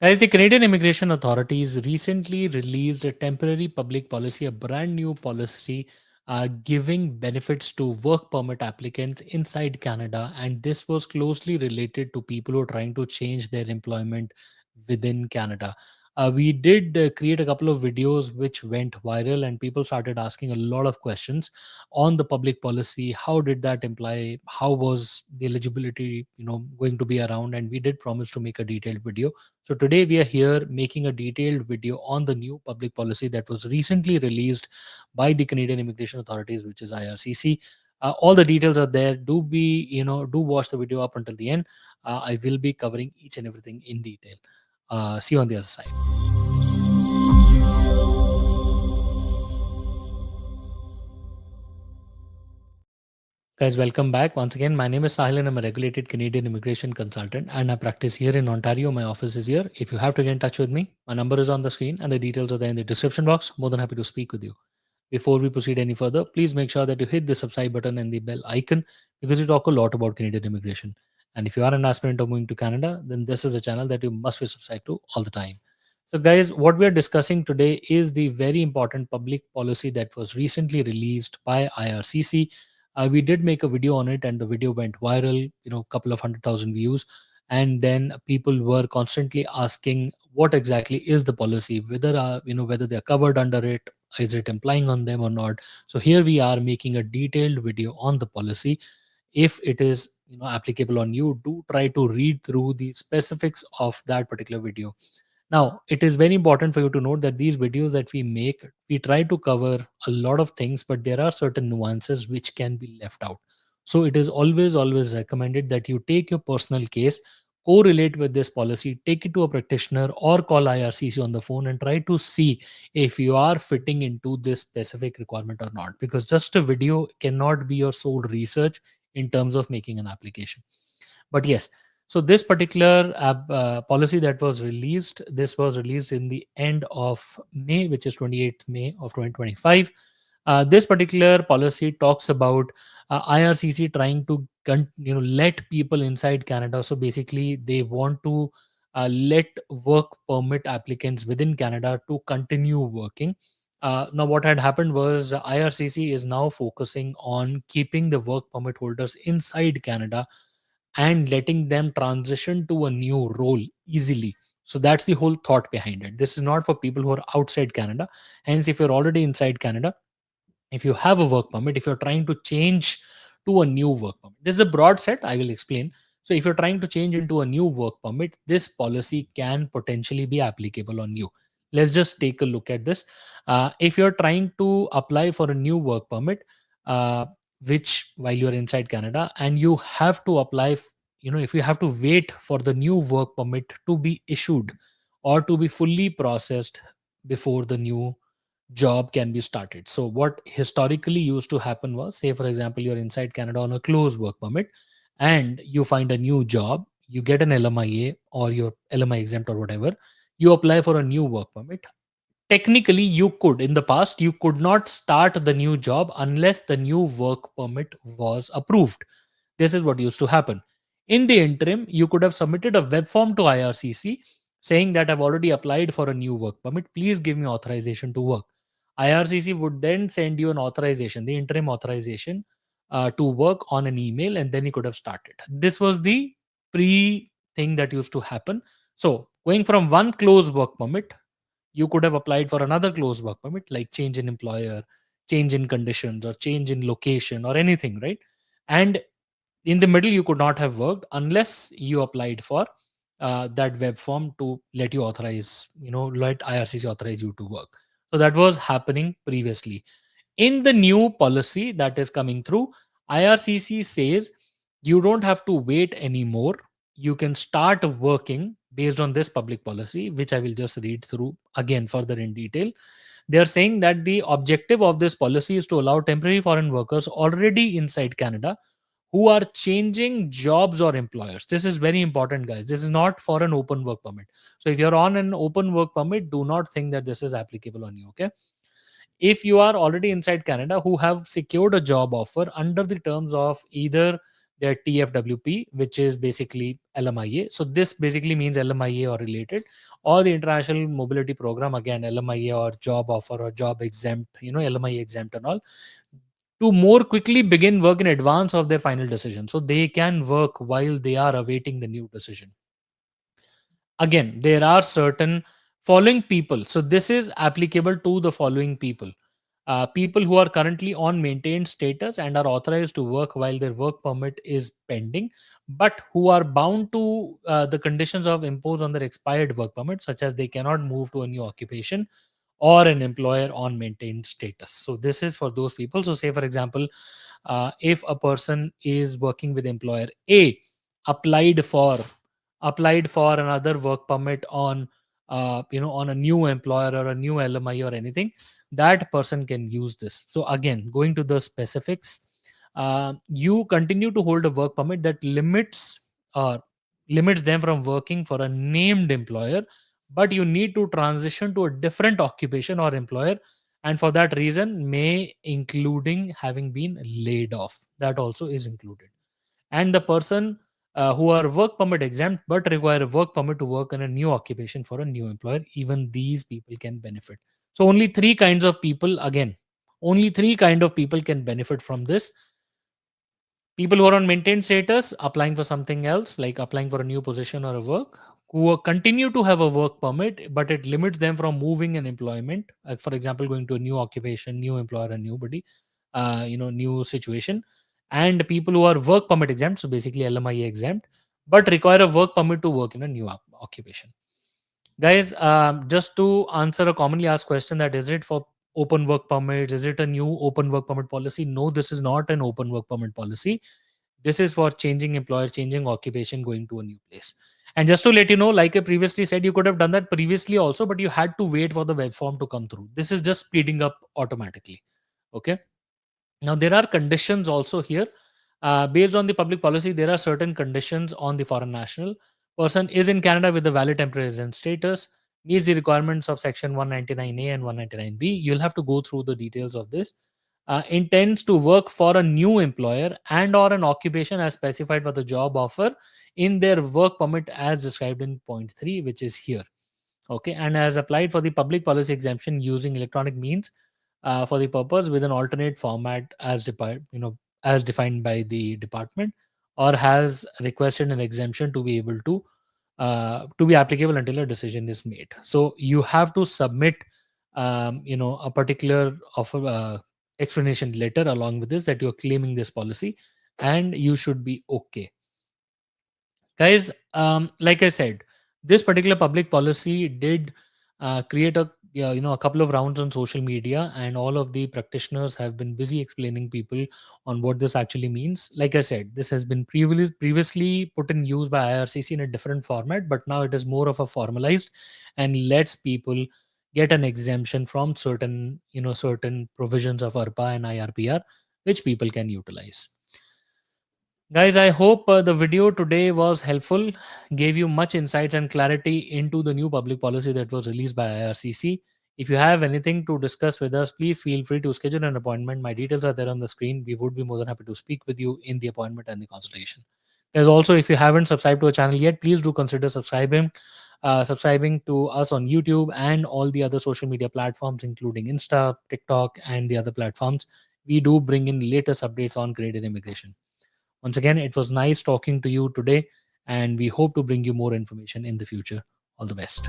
Guys, the Canadian Immigration Authorities recently released a temporary public policy, a brand new policy giving benefits to work permit applicants inside Canada. And this was closely related to people who are trying to change their employment within Canada. We did create a couple of videos which went viral, and people started asking a lot of questions on the public policy. How did that imply? How was the eligibility, going to be around? And we did promise to make a detailed video. So today we are here making a detailed video on the new public policy that was recently released by the Canadian Immigration Authorities, which is IRCC. All the details are there. Do watch the video up until the end. I will be covering each and everything in detail. See you on the other side. Guys, welcome back. Once again, my name is Sahil and I'm a regulated Canadian immigration consultant and I practice here in Ontario. My office is here. If you have to get in touch with me, my number is on the screen and the details are there in the description box. More than happy to speak with you. Before we proceed any further, please make sure that you hit the subscribe button and the bell icon because we talk a lot about Canadian immigration. And if you are an aspirant of moving to Canada, then this is a channel that you must be subscribed to all the time. So, guys, what we are discussing today is the very important public policy that was recently released by IRCC. We did make a video on it, and the video went viral. A couple of 100,000 views, and then people were constantly asking what exactly is the policy, whether they're covered under it, is it implying on them or not. So here we are making a detailed video on the policy. If it is applicable on you, do try to read through the specifics of that particular video. Now, it is very important for you to note that these videos that we make, we try to cover a lot of things, but there are certain nuances which can be left out. So it is always recommended that you take your personal case, correlate with this policy, take it to a practitioner or call IRCC on the phone and try to see if you are fitting into this specific requirement or not. Because just a video cannot be your sole research in terms of making an application. But yes, so this particular policy that was released, this was released in the end of May, which is 28th May of 2025. This particular policy talks about IRCC trying to let people inside Canada. So basically, they want to let work permit applicants within Canada to continue working. Now, what had happened was IRCC is now focusing on keeping the work permit holders inside Canada and letting them transition to a new role easily. So that's the whole thought behind it. This is not for people who are outside Canada. Hence, if you're already inside Canada, if you have a work permit, if you're trying to change to a new work permit, this is a broad set, I will explain. So if you're trying to change into a new work permit, this policy can potentially be applicable on you. Let's just take a look at this. If you're trying to apply for a new work permit, uh, which while you're inside Canada, and you have to apply if you have to wait for the new work permit to be issued or to be fully processed before the new job can be started. So what historically used to happen was, say for example, you're inside Canada on a closed work permit and you find a new job, you get an LMIA or your LMI exempt or whatever, you apply for a new work permit. Technically, you could, in the past, you could not start the new job unless the new work permit was approved. This is what used to happen. In the interim, you could have submitted a web form to IRCC saying that I've already applied for a new work permit. Please give me authorization to work. IRCC would then send you an authorization, the interim authorization to work on an email, and then you could have started. This was the pre thing that used to happen. So, going from one closed work permit, you could have applied for another closed work permit, like change in employer, change in conditions, or change in location, or anything, right? And in the middle, you could not have worked unless you applied for that web form to let you authorize, let IRCC authorize you to work. So that was happening previously. In the new policy that is coming through, IRCC says you don't have to wait anymore. You can start working based on this public policy, which I will just read through again further in detail. They are saying that the objective of this policy is to allow temporary foreign workers already inside Canada who are changing jobs or employers. This is very important, guys. This is not for an open work permit. So if you're on an open work permit, do not think that this is applicable on you. Okay. If you are already inside Canada who have secured a job offer under the terms of either their TFWP, which is basically LMIA. So this basically means LMIA or related, or the International Mobility Program, again LMIA or job offer or job exempt, LMIA exempt and all, to more quickly begin work in advance of their final decision. So they can work while they are awaiting the new decision. Again, there are certain following people. So this is applicable to the following people. People who are currently on maintained status and are authorized to work while their work permit is pending, but who are bound to the conditions of imposed on their expired work permit, such as they cannot move to a new occupation or an employer on maintained status. So this is for those people. So say for example, if a person is working with employer A, applied for another work permit on on a new employer or a new LMI or anything, that person can use this. So again, going to the specifics, you continue to hold a work permit that limits them from working for a named employer, but you need to transition to a different occupation or employer, and for that reason may including having been laid off, that also is included. And the person who are work permit exempt but require a work permit to work in a new occupation for a new employer, even these people can benefit. So only three kinds of people, again, only three kind of people can benefit from this. People who are on maintained status, applying for something else, like applying for a new position or a work, who continue to have a work permit, but it limits them from moving in employment. Like for example, going to a new occupation, new employer, and newbody, new situation. And people who are work permit exempt, so basically LMIA exempt, but require a work permit to work in a new occupation. Guys, just to answer a commonly asked question, that is it for open work permits? Is it a new open work permit policy? No, this is not an open work permit policy. This is for changing employer, changing occupation, going to a new place. And just to let you know, like I previously said, you could have done that previously also, but you had to wait for the web form to come through. This is just speeding up automatically. Okay. Now, there are conditions also here. Based on the public policy, there are certain conditions on the foreign national. Person is in Canada with a valid temporary resident status, meets the requirements of Section 199A and 199B. You'll have to go through the details of this. Intends to work for a new employer and or an occupation as specified by the job offer in their work permit as described in point 3, which is here. Okay, and has applied for the public policy exemption using electronic means for the purpose with an alternate format as defined by the department, or has requested an exemption to be able to be applicable until a decision is made. So you have to submit a particular offer explanation letter along with this, that you're claiming this policy, and you should be okay. Guys, like I said, this particular public policy did create a couple of rounds on social media, and all of the practitioners have been busy explaining people on what this actually means. Like I said, this has been previously put in use by IRCC in a different format, but now it is more of a formalized and lets people get an exemption from certain provisions of ARPA and IRPR, which people can utilize. Guys, I hope the video today was helpful, gave you much insights and clarity into the new public policy that was released by IRCC. If you have anything to discuss with us, please feel free to schedule an appointment. My details are there on the screen. We would be more than happy to speak with you in the appointment and the consultation. Guys, also, if you haven't subscribed to our channel yet, please do consider subscribing to us on YouTube and all the other social media platforms, including Insta, TikTok, and the other platforms. We do bring in latest updates on Canadian immigration. Once again, it was nice talking to you today, and we hope to bring you more information in the future. All the best.